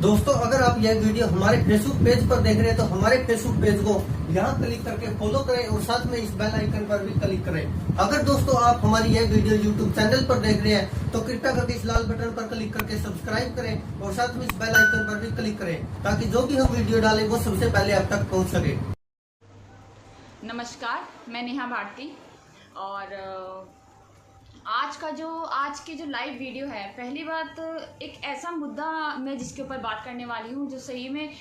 दोस्तों, अगर आप यह वीडियो हमारे फेसबुक पेज पर देख रहे हैं तो हमारे फेसबुक पेज को यहाँ क्लिक करके फॉलो करें और साथ में इस बेल आइकन पर भी क्लिक करें। अगर दोस्तों आप हमारी यह वीडियो यूट्यूब चैनल पर देख रहे हैं तो कृपया करके इस लाल बटन पर क्लिक करके सब्सक्राइब करें और साथ में इस बेल आइकन पर भी क्लिक करें ताकि जो भी हम वीडियो डालें वो सबसे पहले आप तक पहुँच सके। नमस्कार, मैं नेहा भारती और आज की जो लाइव वीडियो है, पहली बात एक ऐसा मुद्दा मैं जिसके ऊपर बात करने वाली हूँ जो सही में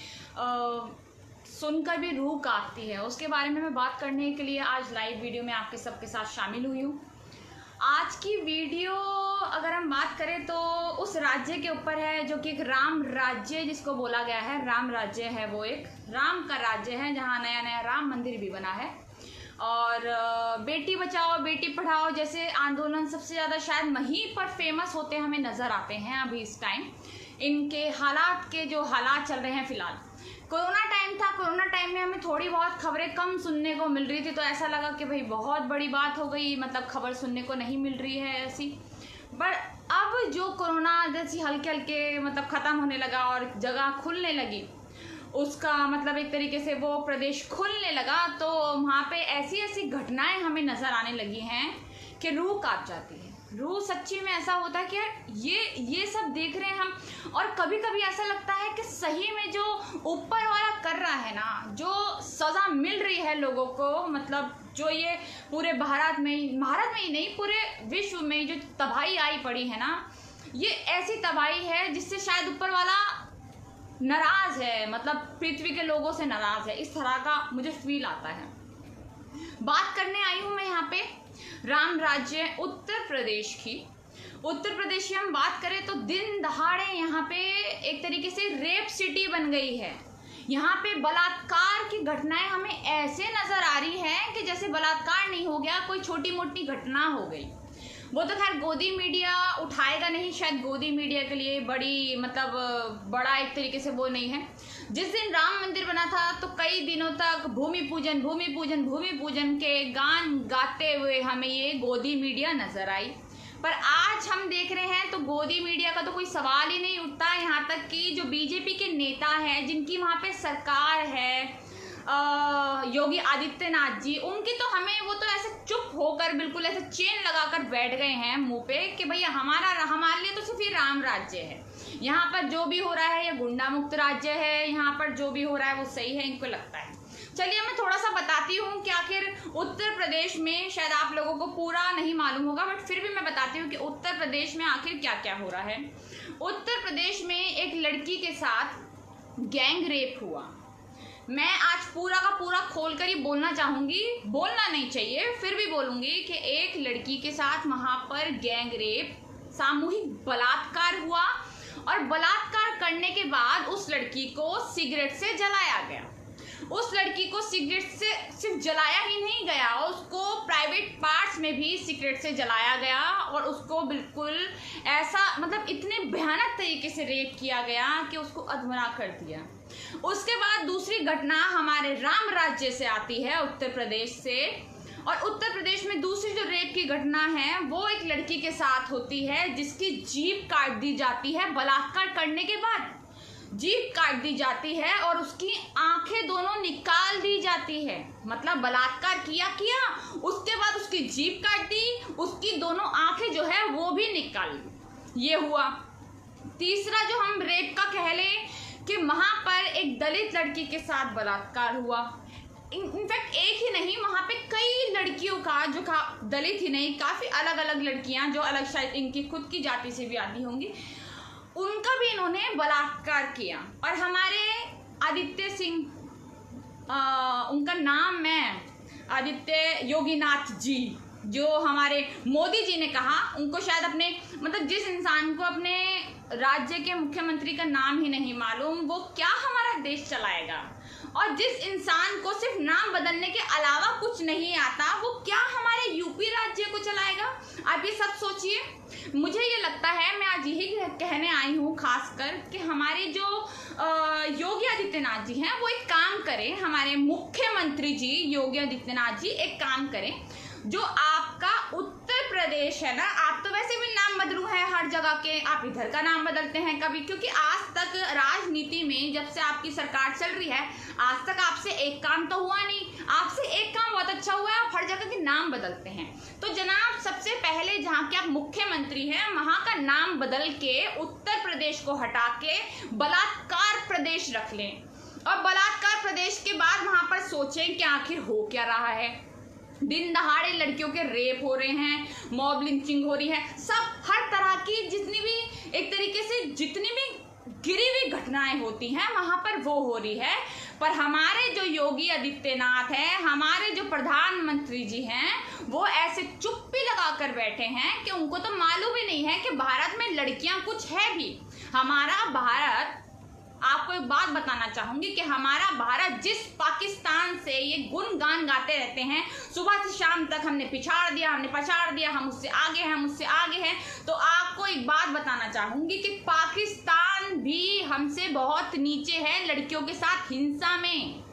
सुनकर भी रूह कांपती है, उसके बारे में मैं बात करने के लिए आज लाइव वीडियो में आपके सबके साथ शामिल हुई हूँ। आज की वीडियो अगर हम बात करें तो उस राज्य के ऊपर है जो कि एक राम राज्य जिसको बोला गया है, राम राज्य है, वो एक राम का राज्य है जहाँ नया नया राम मंदिर भी बना है। और बेटी बचाओ बेटी पढ़ाओ जैसे आंदोलन सबसे ज़्यादा शायद वहीं पर फेमस होते हमें नज़र आते हैं अभी इस टाइम। इनके हालात के जो हालात चल रहे हैं फ़िलहाल, कोरोना टाइम था, कोरोना टाइम में हमें थोड़ी बहुत खबरें कम सुनने को मिल रही थी तो ऐसा लगा कि भाई बहुत बड़ी बात हो गई, मतलब खबर सुनने को नहीं मिल रही है ऐसी। पर अब जो कोरोना जैसी हल्के हल्के मतलब ख़त्म होने लगा और जगह खुलने लगी, उसका मतलब एक तरीके से वो प्रदेश खुलने लगा तो वहाँ पे ऐसी ऐसी घटनाएं हमें नज़र आने लगी हैं कि रूह कांप जाती है। रूह सच्ची में ऐसा होता है कि यार ये सब देख रहे हैं हम, और कभी कभी ऐसा लगता है कि सही में जो ऊपर वाला कर रहा है ना, जो सज़ा मिल रही है लोगों को, मतलब जो ये पूरे भारत में ही नहीं पूरे विश्व में जो तबाही आई पड़ी है ना, ये ऐसी तबाही है जिससे शायद ऊपर वाला नाराज है, मतलब पृथ्वी के लोगों से नाराज है, इस तरह का मुझे फील आता है। बात करने आई हूँ मैं यहाँ पे राम राज्य उत्तर प्रदेश की। उत्तर प्रदेश की हम बात करें तो दिन दहाड़े यहाँ पे एक तरीके से रेप सिटी बन गई है। यहाँ पे बलात्कार की घटनाएं हमें ऐसे नज़र आ रही हैं कि जैसे बलात्कार नहीं हो गया, कोई छोटी मोटी घटना हो गई। वो तो खैर गोदी मीडिया उठाएगा नहीं, शायद गोदी मीडिया के लिए बड़ी मतलब बड़ा एक तरीके से वो नहीं है। जिस दिन राम मंदिर बना था तो कई दिनों तक भूमि पूजन के गान गाते हुए हमें ये गोदी मीडिया नज़र आई। पर आज हम देख रहे हैं तो गोदी मीडिया का तो कोई सवाल ही नहीं उठता। यहाँ तक कि जो बीजेपी के नेता हैं जिनकी वहाँ पे सरकार है, योगी आदित्यनाथ जी, उनकी तो हमें वो तो ऐसे चुप होकर बिल्कुल ऐसे चेन लगाकर बैठ गए हैं मुंह पे कि भैया हमारे लिए तो सिर्फ ये राम राज्य है, यहाँ पर जो भी हो रहा है ये गुंडा मुक्त राज्य है, यहाँ पर जो भी हो रहा है वो सही है, इनको लगता है। चलिए मैं थोड़ा सा बताती हूँ कि आखिर उत्तर प्रदेश में, शायद आप लोगों को पूरा नहीं मालूम होगा बट फिर भी मैं बताती हूँ कि उत्तर प्रदेश में आखिर क्या क्या हो रहा है। उत्तर प्रदेश में एक लड़की के साथ गैंग रेप हुआ। मैं आज पूरा का पूरा खोल कर ही बोलना चाहूँगी, बोलना नहीं चाहिए फिर भी बोलूँगी कि एक लड़की के साथ वहाँ पर गैंग रेप, सामूहिक बलात्कार हुआ और बलात्कार करने के बाद उस लड़की को सिगरेट से जलाया गया। उस लड़की को सिगरेट से सिर्फ जलाया ही नहीं गया, उसको प्राइवेट पार्ट्स में भी सिगरेट से जलाया गया और उसको बिल्कुल ऐसा मतलब इतने भयानक तरीके से रेप किया गया कि उसको अधमरा कर दिया। उसके बाद दूसरी घटना हमारे राम राज्य से आती है, उत्तर प्रदेश से। और उत्तर प्रदेश में दूसरी जो रेप की घटना है वो एक लड़की के साथ होती है जिसकी जीभ काट दी जाती है। बलात्कार करने के बाद जीभ काट दी जाती है और उसकी आंखें दोनों निकाल दी जाती है। मतलब बलात्कार किया उसके बाद उसकी जीभ काट दी, उसकी दोनों आंखें जो है वो भी निकाल दी। ये हुआ। तीसरा जो हम रेप का कह लें कि वहाँ पर एक दलित लड़की के साथ बलात्कार हुआ। इनफैक्ट एक ही नहीं, वहाँ पे कई लड़कियों का जो दलित ही नहीं, काफ़ी अलग अलग लड़कियाँ जो अलग शायद इनकी खुद की जाति से भी आती होंगी, उनका भी इन्होंने बलात्कार किया। और हमारे आदित्य सिंह, उनका नाम मैं आदित्य योगीनाथ जी, जो हमारे मोदी जी ने कहा, उनको शायद अपने मतलब जिस इंसान को अपने राज्य के मुख्यमंत्री का नाम ही नहीं मालूम वो क्या हमारा देश चलाएगा, और जिस इंसान को सिर्फ नाम बदलने के अलावा कुछ नहीं आता वो क्या हमारे यूपी राज्य को चलाएगा। आप ये सब सोचिए। मुझे ये लगता है, मैं आज यही कहने आई हूँ खासकर कि हमारे जो योगी आदित्यनाथ जी हैं वो एक काम करें, हमारे मुख्यमंत्री जी योगी आदित्यनाथ जी एक काम करें, जो आपका उत्तर प्रदेश है ना, आप तो वैसे भी नाम बदलू है हर जगह के, आप इधर का नाम बदलते हैं कभी, क्योंकि आज तक राजनीति में जब से आपकी सरकार चल रही है आज तक आपसे एक काम तो हुआ नहीं, आपसे एक काम बहुत अच्छा हुआ है, आप हर जगह के नाम बदलते हैं। तो जनाब सबसे पहले जहाँ के आप मुख्यमंत्री हैं वहाँ का नाम बदल के उत्तर प्रदेश को हटा के बलात्कार प्रदेश रख लें, और बलात्कार प्रदेश के बाद वहाँ पर सोचें कि आखिर हो क्या रहा है। दिन दहाड़े लड़कियों के रेप हो रहे हैं, मॉब लिंचिंग हो रही है, सब हर तरह की जितनी भी एक तरीके से जितनी भी गिरी हुई घटनाएं होती हैं वहां पर वो हो रही है। पर हमारे जो योगी आदित्यनाथ हैं, हमारे जो प्रधानमंत्री जी हैं, वो ऐसे चुप्पी लगा कर बैठे हैं कि उनको तो मालूम ही नहीं है कि भारत में लड़कियां कुछ है भी। हमारा भारत, आपको एक बात बताना चाहूंगी कि हमारा भारत जिस पाकिस्तान से ये गुणगान गाते रहते हैं सुबह से शाम तक, हमने पिछाड़ दिया, हमने पछाड़ दिया, हम उससे आगे हैं, हम उससे आगे हैं, तो आपको एक बात बताना चाहूंगी कि पाकिस्तान भी हमसे बहुत नीचे है लड़कियों के साथ हिंसा में।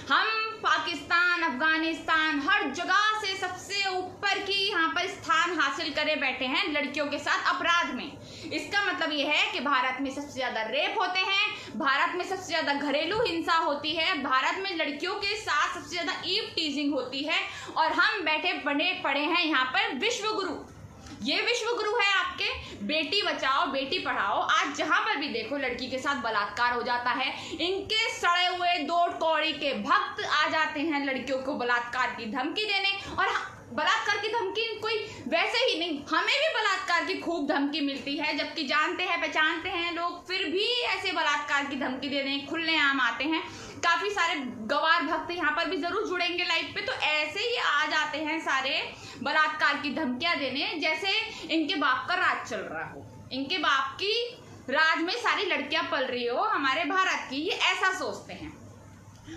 हम पाकिस्तान, अफगानिस्तान हर जगह से सबसे ऊपर की यहाँ पर स्थान हासिल करे बैठे हैं लड़कियों के साथ अपराध में। इसका मतलब ये है कि भारत में सबसे ज्यादा रेप होते हैं, भारत में सबसे ज्यादा घरेलू हिंसा होती है, भारत में लड़कियों के साथ सबसे ज्यादा ईव टीजिंग होती है, और हम बैठे बने पड़े हैं यहाँ पर विश्व गुरु। ये विश्व गुरु है आपके, बेटी बचाओ बेटी पढ़ाओ। आज जहां पर भी देखो लड़की के साथ बलात्कार हो जाता है, इनके सड़े हुए दो कौड़ी के भक्त आ जाते हैं लड़कियों को बलात्कार की धमकी देने। और बलात्कार की धमकी कोई वैसे ही नहीं, हमें भी बलात्कार की खूब धमकी मिलती है, जबकि जानते हैं पहचानते हैं लोग, फिर भी ऐसे बलात्कार की धमकी देने खुलेआम आते हैं। काफी सारे गवार भक्त यहाँ पर भी जरूर जुड़ेंगे लाइव पे, तो ऐसे ही आ जाते हैं सारे बलात्कार की धमकियां देने, जैसे इनके बाप का राज चल रहा हो, इनके बाप की राज में सारी लड़कियां पल रही हो हमारे भारत की, ये ऐसा सोचते हैं।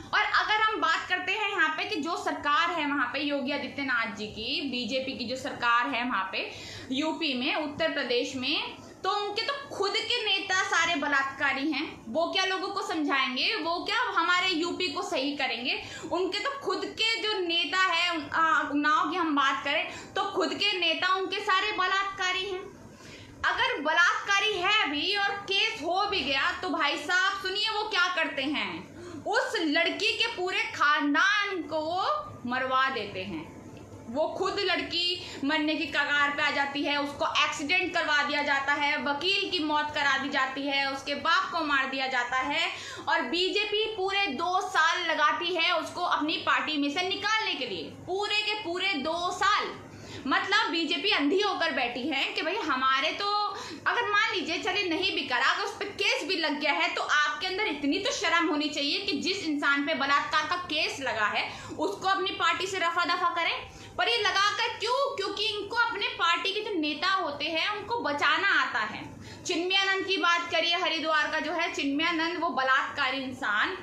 और अगर हम बात करते हैं यहाँ पे कि जो सरकार है वहाँ पे योगी आदित्यनाथ जी की, बीजेपी की जो सरकार है वहाँ पे यूपी में, उत्तर प्रदेश में, तो उनके तो खुद के नेता सारे बलात्कारी हैं। वो क्या लोगों को समझाएंगे, वो क्या हमारे यूपी को सही करेंगे? उनके तो खुद के जो नेता है, उन्नाव की हम बात करें तो खुद के नेता उनके सारे बलात्कारी हैं। अगर बलात्कारी है भी और केस हो भी गया तो भाई साहब सुनिए वो क्या करते हैं, उस लड़की के पूरे खानदान को मरवा देते हैं। वो खुद लड़की मरने की कगार पे आ जाती है, उसको एक्सीडेंट करवा दिया जाता है, वकील की मौत करा दी जाती है, उसके बाप को मार दिया जाता है, और बीजेपी पूरे 2 साल लगाती है उसको अपनी पार्टी में से निकालने के लिए, पूरे के पूरे 2 साल। मतलब बीजेपी अंधी होकर बैठी है कि भाई हमारे तो, अगर मान लीजिए चलिए नहीं भी करा, अगर उस पर केस भी लग गया है तो आपके अंदर इतनी तो शर्म होनी चाहिए कि जिस इंसान पे बलात्कार का केस लगा है उसको अपनी पार्टी से रफा दफा करें। पर ये लगाकर क्यों? क्योंकि इनको अपने पार्टी के जो नेता होते हैं उनको बचाना आता है। चिन्मयानंद की बात करिए, हरिद्वार का जो है चिन्मयानंद, वो बलात्कारी इंसान,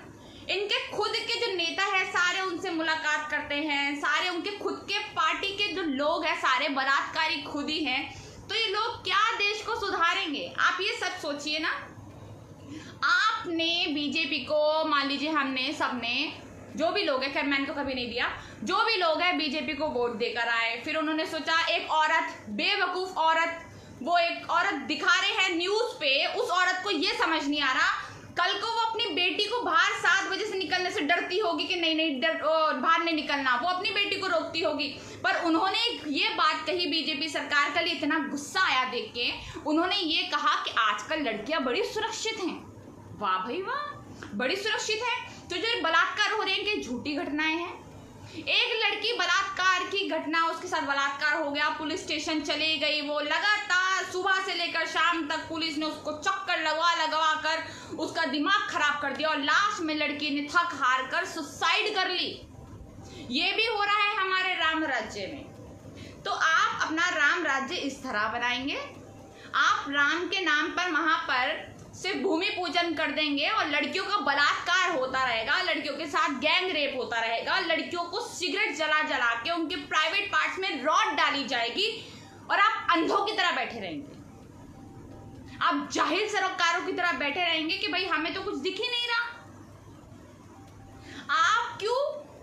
इनके खुद के जो नेता है सारे उनसे मुलाकात करते हैं, सारे उनके खुद के पार्टी के जो लोग हैं सारे बलात्कारी खुद ही हैं। तो ये लोग क्या देश को सुधारेंगे? आप ये सब सोचिए ना। आपने बीजेपी को, मान लीजिए हमने सबने, जो भी लोग हैं, खैर मैंने तो कभी नहीं दिया, जो भी लोग हैं बीजेपी को वोट देकर आए, फिर उन्होंने सोचा एक औरत, बेवकूफ औरत, वो एक औरत दिखा रहे हैं न्यूज पे, उस औरत को ये समझ नहीं आ रहा कल को वो अपनी बेटी को बाहर 7 बजे से निकलने से डरती होगी कि नहीं बाहर नहीं निकलना, वो अपनी बेटी को रोकती होगी। पर उन्होंने ये बात कही, बीजेपी सरकार का लिए इतना गुस्सा आया देख के, उन्होंने ये कहा कि आजकल लड़कियां बड़ी सुरक्षित हैं। वाह भाई वाह, बड़ी सुरक्षित है। तो जो बलात्कार हो रहे हैं कि झूठी घटनाएं हैं। एक लड़की बलात्कार की घटना, उसके साथ बलात्कार हो गया, पुलिस स्टेशन चली गई, वो लगातार सुबह से लेकर शाम तक पुलिस ने उसको चक्कर लगवा कर उसका दिमाग खराब कर दिया, और लास्ट में लड़की ने थक हार कर सुसाइड कर ली। ये भी हो रहा है हमारे राम राज्य में। तो आप अपना राम राज्य इस तरह बनाएंगे, आप राम के नाम पर वहां पर सिर्फ भूमि पूजन कर देंगे और लड़कियों का बलात्कार होता रहेगा, लड़कियों के साथ गैंग रेप होता रहेगा, लड़कियों को सिगरेट जला के उनके प्राइवेट पार्ट्स में रॉड डाली जाएगी, और आप अंधों की तरह बैठे रहेंगे, आप जाहिल सरोकारों की तरह बैठे रहेंगे कि भाई हमें तो कुछ दिख ही नहीं रहा। आप क्यों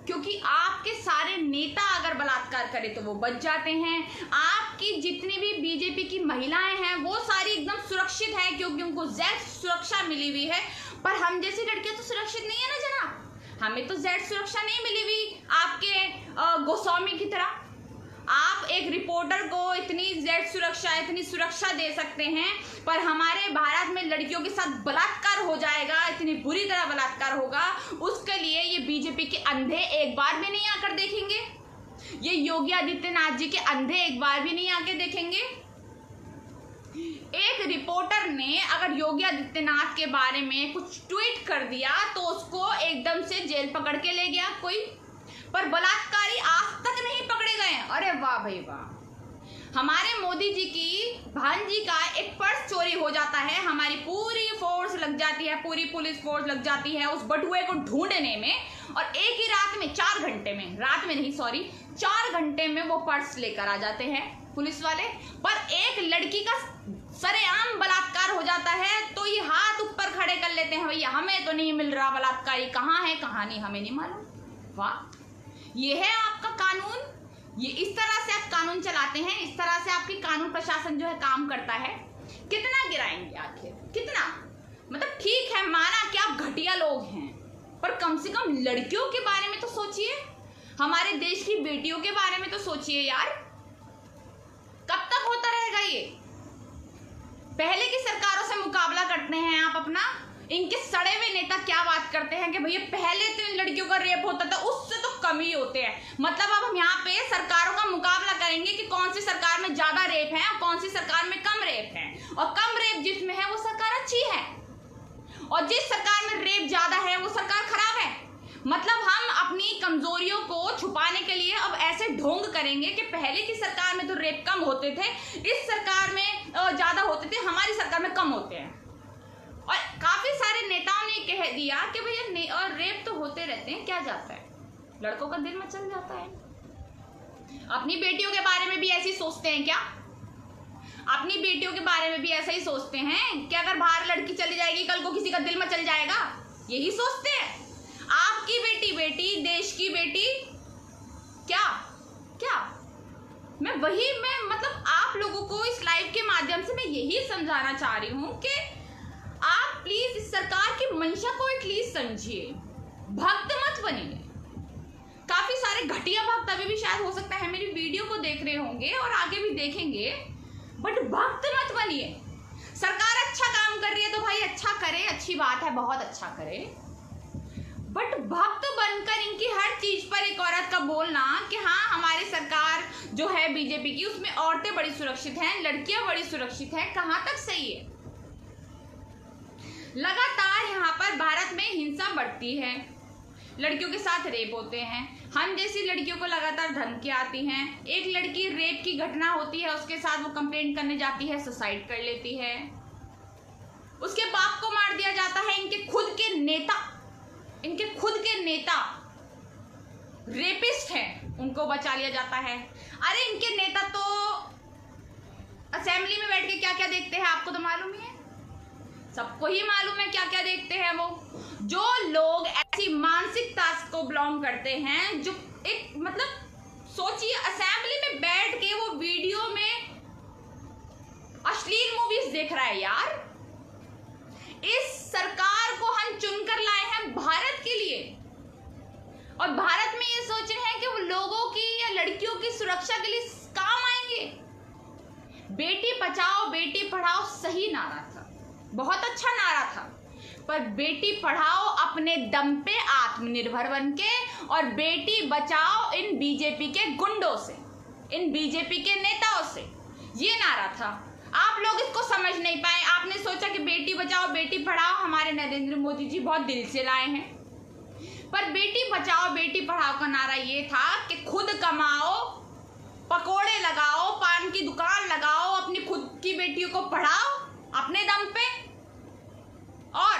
क्योंकि आपके सारे नेता अगर बलात्कार करें तो वो बच जाते हैं। आपकी जितनी भी बीजेपी की महिलाएं हैं वो सारी एकदम सुरक्षित है क्योंकि उनको जेड सुरक्षा मिली हुई है। पर हम जैसी लड़कियां तो सुरक्षित नहीं है ना जनाब, हमें तो जेड सुरक्षा नहीं मिली हुई आपके गोस्वामी की तरह। आप एक रिपोर्टर को इतनी जेड सुरक्षा, इतनी सुरक्षा दे सकते हैं, पर हमारे भारत में लड़कियों के साथ बलात्कार हो जाएगा, इतनी बुरी तरह बलात्कार होगा, उसके लिए ये बीजेपी के अंधे एक बार भी नहीं आकर देखेंगे। ये योगी आदित्यनाथ जी के अंधे एक बार भी नहीं आके देखेंगे। एक रिपोर्टर ने अगर योगी आदित्यनाथ के बारे में कुछ ट्वीट कर दिया तो उसको एकदम से जेल पकड़ के ले गया कोई, पर बलात्कारी आज तक नहीं पकड़े गए। अरे वाह भाई वाह। हमारे मोदी जी की भांजी का एक पर्स चोरी हो जाता है, हमारी पूरी फोर्स लग जाती है, पूरी पुलिस फोर्स लग जाती है उस बटुए को ढूंढने में, और एक ही रात में 4 घंटे में, रात में नहीं सॉरी 4 घंटे में वो पर्स लेकर आ जाते हैं पुलिस वाले। पर एक लड़की का सरेआम बलात्कार हो जाता है तो ये हाथ ऊपर खड़े कर लेते हैं, भैया हमें तो नहीं मिल रहा, बलात्कारी कहाँ है कहाँ नहीं हमें नहीं मालूम। वाह, ये है आपका कानून। ये इस तरह से आप कानून चलाते हैं, इस तरह से आपकी कानून प्रशासन जो है काम करता है। कितना गिराएंगे आखिर, कितना? मतलब ठीक है माना कि आप घटिया लोग हैं, पर कम से कम लड़कियों के बारे में तो सोचिए, हमारे देश की बेटियों के बारे में तो सोचिए यार। कब तक होता रहेगा ये? पहले की सरकारों से मुकाबला करते हैं आप अपना। इनके सड़े हुए नेता क्या बात करते हैं कि भैया पहले तो इन लड़कियों का रेप होता था, उससे तो कम ही होते हैं। मतलब अब हम यहाँ पे सरकारों का मुकाबला करेंगे कि कौन सी सरकार में ज्यादा रेप है और कौन सी सरकार में कम रेप है, और कम रेप जिसमें है वो सरकार अच्छी है, और जिस सरकार में रेप ज्यादा है वो सरकार खराब है। मतलब हम अपनी कमजोरियों को छुपाने के लिए अब ऐसे ढोंग करेंगे कि पहले की सरकार में तो रेप कम होते थे, इस सरकार में ज्यादा होते थे, हमारी सरकार में कम होते हैं। और काफी सारे नेताओं ने कह दिया कि भैया और रेप तो होते रहते हैं, क्या जाता है, लड़कों का दिल मचल जाता है। अपनी बेटियों के बारे में भी ऐसे ही सोचते हैं क्या? अपनी बेटियों के बारे में भी ऐसा ही सोचते हैं कि अगर बाहर लड़की चली जाएगी कल को किसी का दिल मचल जाएगा, यही सोचते हैं। आपकी बेटी बेटी, देश की बेटी, क्या क्या मैं मतलब आप लोगों को इस लाइव के माध्यम से मैं यही समझाना चाह रही हूं कि आप प्लीज इस सरकार की मंशा को एटलीस्ट समझिए, भक्त मत बनिए। काफी सारे घटिया भक्त अभी भी शायद हो सकता है मेरी वीडियो को देख रहे होंगे और आगे भी देखेंगे, बट भक्त मत बनिए। सरकार अच्छा काम कर रही है तो भाई अच्छा करे, अच्छी बात है, बहुत अच्छा करे, बट भक्त बनकर इनकी हर चीज पर एक औरत का बोलना कि हाँ हमारी सरकार जो है बीजेपी की उसमें औरतें बड़ी सुरक्षित हैं, लड़कियां बड़ी सुरक्षित हैं, कहां तक सही है? लगातार यहाँ पर भारत में हिंसा बढ़ती है, लड़कियों के साथ रेप होते हैं, हम जैसी लड़कियों को लगातार धमकियां आती हैं। एक लड़की रेप की घटना होती है, उसके साथ वो कंप्लेंट करने जाती है, सुसाइड कर लेती है, उसके बाप को मार दिया जाता है। इनके खुद के नेता रेपिस्ट हैं, उनको बचा लिया जाता है। अरे इनके नेता तो असेंबली में बैठ के क्या क्या देखते हैं आपको तो मालूम ही है, सबको ही मालूम है क्या क्या देखते हैं वो। जो लोग ऐसी मानसिकता को बिलोंग करते हैं, जो एक मतलब सोचिए असेंबली में बैठ के वो वीडियो में अश्लील मूवीज देख रहा है यार। इस सरकार को हम चुनकर लाए हैं भारत के लिए, और भारत में ये सोच रहे हैं कि वो लोगों की या लड़कियों की सुरक्षा के लिए काम आएंगे। बेटी बचाओ बेटी पढ़ाओ सही नारा था, बहुत अच्छा नारा था, पर बेटी पढ़ाओ अपने दम पे आत्मनिर्भर बनके, और बेटी बचाओ इन बीजेपी के गुंडों से, इन बीजेपी के नेताओं से, ये नारा था। आप लोग इसको समझ नहीं पाए, आपने सोचा कि बेटी बचाओ बेटी पढ़ाओ हमारे नरेंद्र मोदी जी बहुत दिल से लाए हैं, पर बेटी बचाओ बेटी पढ़ाओ का नारा ये था कि खुद कमाओ, पकोड़े लगाओ, पान की दुकान लगाओ, अपनी खुद की बेटियों को पढ़ाओ अपने दम पे, और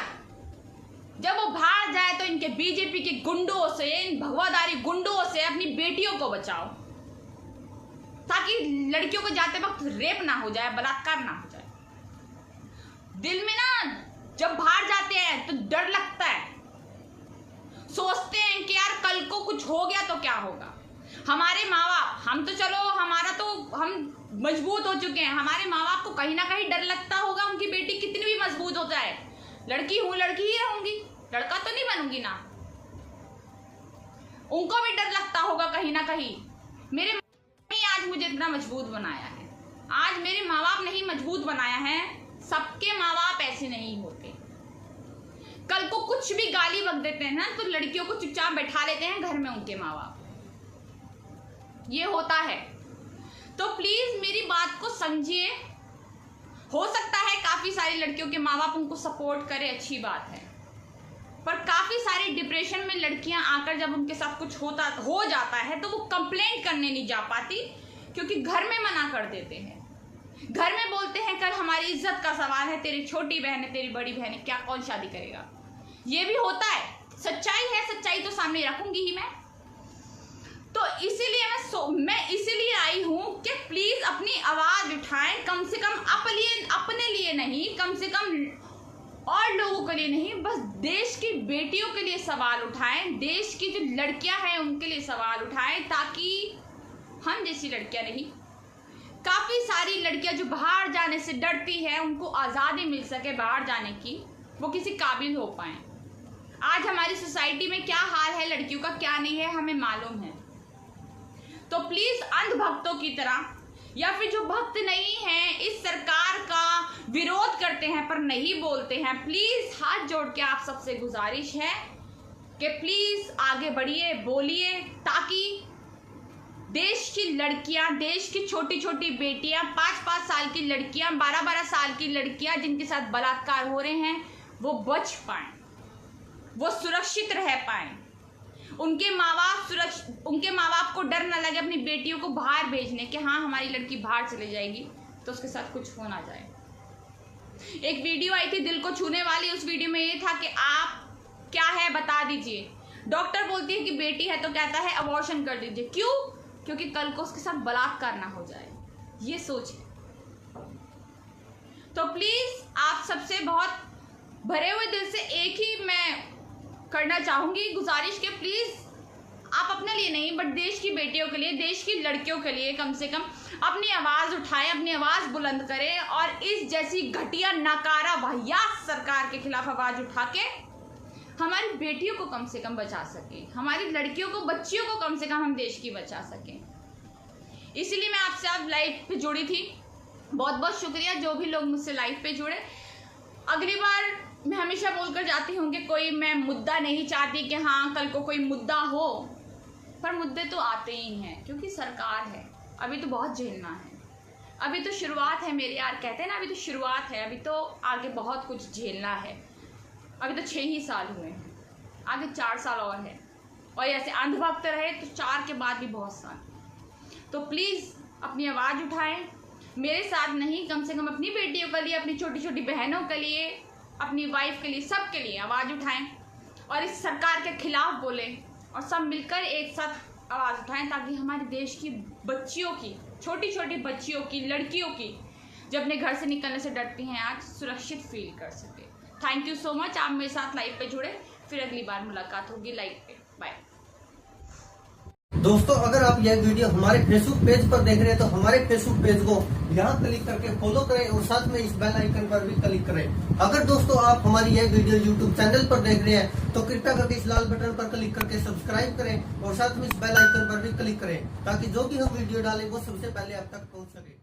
जब वो बाहर जाए तो इनके बीजेपी के गुंडों से, इन भगवादारी गुंडों से अपनी बेटियों को बचाओ, ताकि लड़कियों को जाते वक्त रेप ना हो जाए, बलात्कार ना हो जाए। दिल में ना जब बाहर जाते हैं तो डर लगता है, सोचते हैं कि यार कल को कुछ हो होगा। हमारे माँ बाप, हम तो चलो हमारा तो हम मजबूत हो चुके हैं, हमारे माँ बाप को कहीं ना कहीं डर लगता होगा उनकी बेटी कितनी भी मजबूत हो जाए, लड़की हूं लड़की ही रहूंगी, लड़का तो नहीं बनूंगी ना, उनको भी डर लगता होगा कहीं ना कहीं। मेरे माँ बाप ने आज मुझे इतना मजबूत बनाया है, आज मेरे माँ बाप ने ही मजबूत बनाया है। सबके माँ बाप ऐसे नहीं होते, कल को कुछ भी गाली बक देते हैं ना तो लड़कियों को चुपचाप बैठा लेते हैं घर में उनके माँ बाप, ये होता है। तो प्लीज मेरी बात को समझिए। हो सकता है काफी सारी लड़कियों के माँ बाप उनको सपोर्ट करे, अच्छी बात है, पर काफी सारी डिप्रेशन में लड़कियां आकर जब उनके साथ कुछ हो जाता है तो वो कंप्लेंट करने नहीं जा पाती, क्योंकि घर में मना कर देते हैं। घर में बोलते हैं कल हमारी इज्जत का सवाल है, तेरी छोटी बहन है, तेरी बड़ी बहन है, क्या कौन शादी करेगा। ये भी होता है, सच्चाई है, सच्चाई तो सामने रखूंगी ही मैं। तो इसीलिए मैं इसीलिए आई हूं कि प्लीज अपनी आवाज उठाएं, कम से कम अपने लिए नहीं, कम से कम और लोगों के लिए नहीं, बस देश की बेटियों के लिए सवाल उठाएं, देश की जो लड़कियां हैं उनके लिए सवाल उठाएं, ताकि हम जैसी लड़कियां नहीं, काफी सारी लड़कियां जो बाहर जाने से डरती है उनको आजादी मिल सके बाहर जाने की, वो किसी काबिल हो पाए। आज हमारी सोसाइटी में क्या हाल है लड़कियों का, क्या नहीं है, हमें मालूम है। तो प्लीज अंधभक्तों की तरह, या फिर जो भक्त नहीं हैं, इस सरकार का विरोध करते हैं पर नहीं बोलते हैं, प्लीज हाथ जोड़ के आप सबसे गुजारिश है कि प्लीज आगे बढ़िए, बोलिए, ताकि देश की लड़कियां, देश की छोटी छोटी बेटियां, 5-5 साल की लड़कियां, 12-12 साल की लड़कियां जिनके साथ बलात्कार हो रहे हैं, वो बच पाएं, वो सुरक्षित रह पाएं, उनके माँ बाप को डर ना लगे अपनी बेटियों को बाहर भेजने के, हाँ हमारी लड़की बाहर चले जाएगी तो उसके साथ कुछ हो ना जाए। एक वीडियो आई थी दिल को छूने वाली, उस वीडियो में ये था कि आप क्या है बता दीजिए। डॉक्टर बोलती है कि बेटी है तो कहता है अबॉर्शन कर दीजिए, क्यों? क्योंकि कल को उसके साथ बलात्कार ना हो जाए, ये सोच है। तो प्लीज आप सबसे बहुत भरे हुए दिल से एक ही मैं करना चाहूंगी गुजारिश के, प्लीज आप अपने लिए नहीं बट देश की बेटियों के लिए, देश की लड़कियों के लिए कम से कम अपनी आवाज उठाएं, अपनी आवाज बुलंद करें और इस जैसी घटिया नकारा वाहियात सरकार के खिलाफ आवाज उठा के हमारी बेटियों को कम से कम बचा सके, हमारी लड़कियों को, बच्चियों को कम से कम हम देश की बचा सकें। इसीलिए मैं आपसे आज लाइव पे जुड़ी थी। बहुत बहुत शुक्रिया जो भी लोग मुझसे लाइव पे जुड़े। अगली बार मैं हमेशा बोलकर जाती हूँ कि कोई मैं मुद्दा नहीं चाहती कि हाँ कल को कोई मुद्दा हो, पर मुद्दे तो आते ही हैं क्योंकि सरकार है। अभी तो बहुत झेलना है, अभी तो शुरुआत है मेरे यार, कहते हैं ना अभी तो शुरुआत है, अभी तो आगे बहुत कुछ झेलना है। अभी तो 6 ही साल हुए हैं, आगे 4 साल और है, और ऐसे अंधभक्त रहे तो 4 के बाद भी बहुत साल। तो प्लीज़ अपनी आवाज़ उठाएं, मेरे साथ नहीं, कम से कम अपनी बेटियों के लिए, अपनी छोटी छोटी बहनों के लिए, अपनी वाइफ के लिए, सब के लिए आवाज़ उठाएं और इस सरकार के खिलाफ बोलें और सब मिलकर एक साथ आवाज़ उठाएं, ताकि हमारे देश की बच्चियों की, छोटी छोटी बच्चियों की, लड़कियों की, जो अपने घर से निकलने से डरती हैं, आज सुरक्षित फील कर सके। थैंक यू सो मच, आप मेरे साथ लाइव पे जुड़े, फिर अगली बार मुलाकात होगी लाइव पे। बाय। दोस्तों अगर आप यह वीडियो हमारे फेसबुक पेज पर देख रहे हैं तो हमारे फेसबुक पेज को यहाँ क्लिक करके फॉलो करें और साथ में इस बेल आइकन पर भी क्लिक करें। अगर दोस्तों आप हमारी यह वीडियो यूट्यूब चैनल पर देख रहे हैं तो कृपया करके इस लाल बटन पर क्लिक करके सब्सक्राइब करें और साथ में इस बेल आइकन पर भी क्लिक करें, ताकि जो भी हम वीडियो डालें वो सबसे पहले आप तक पहुँच सके।